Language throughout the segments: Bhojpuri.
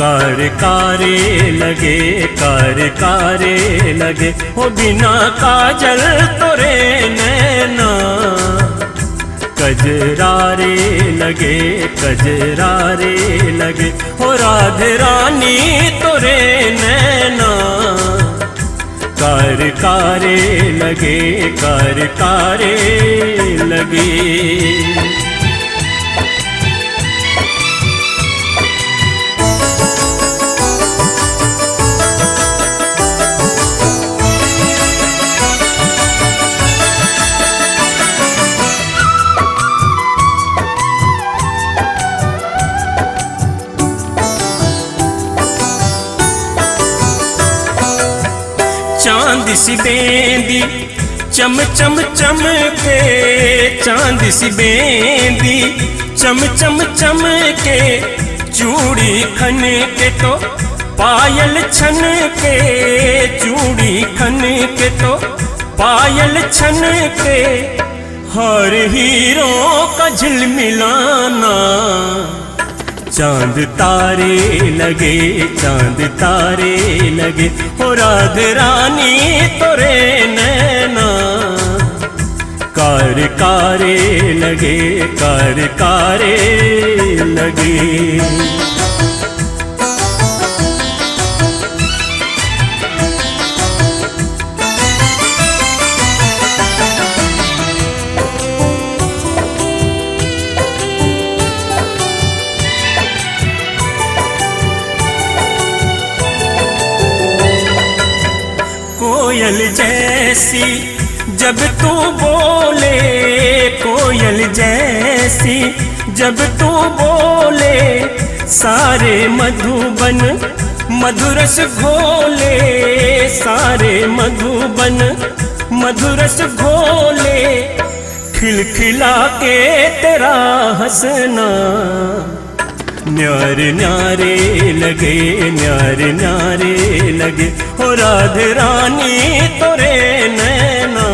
कार कारे लगे, कार कारे लगे, हो बिना काजल तोरे नैना। कजरारे लगे, कजरारे लगे, हो राधे रानी तोरे नैना। कार कारे लगे, कार कारे लगे। चांद सी बेंदी चम चम चमके, चांद सी बेंदी चम चम चमके, चूड़ी खन के तो पायल छन के, चूड़ी खन के तो पायल छन के। हर हीरो का झिलमिलाना, चांद तारे लगे, चांद तारे लगे, हो राधे रानी तोरे नैना। कार कारे लगे, कार कारे लगे। कोयल जैसी जब तू बोले, कोयल जैसी जब तू बोले, सारे मधुबन मधुरस घोले, सारे मधुबन मधुरस घोले। खिलखिला के तेरा हंसना, न्यारे न्यारे लगे, न्यारे न्यारे लगे, हो राधे रानी तोरे नैना।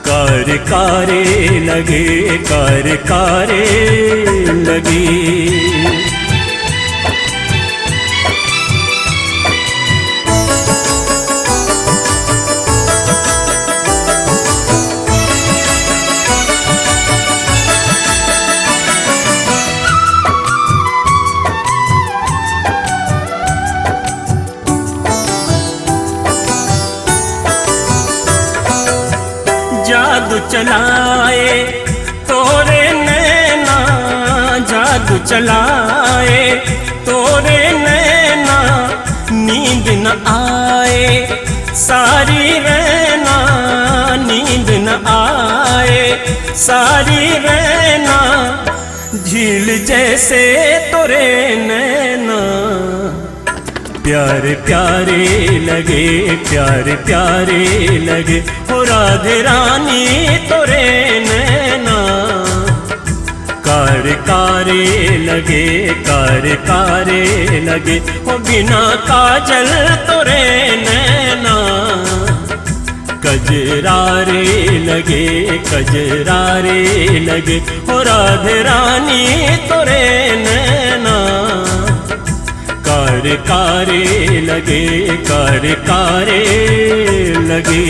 कार कारे लगे, कार कारे लगे। जादू चलाए तोरे नैना, जादू चलाए तोरे नैना। नींद न आए सारी रहना, नींद न आए सारी रहना। झील जैसे तोरे नैना, प्यारे प्यारे लगे, प्यारे प्यारे लगे, हो राधे रानी तोरे नैना। कार कारे लगे, कार कारे लगे, हो बिना काजल तोरे नैना। कजरारे लगे, कजरारे लगे, हो राधे रानी तोरे नैना। कार कारे लगे, कार कारे लगे।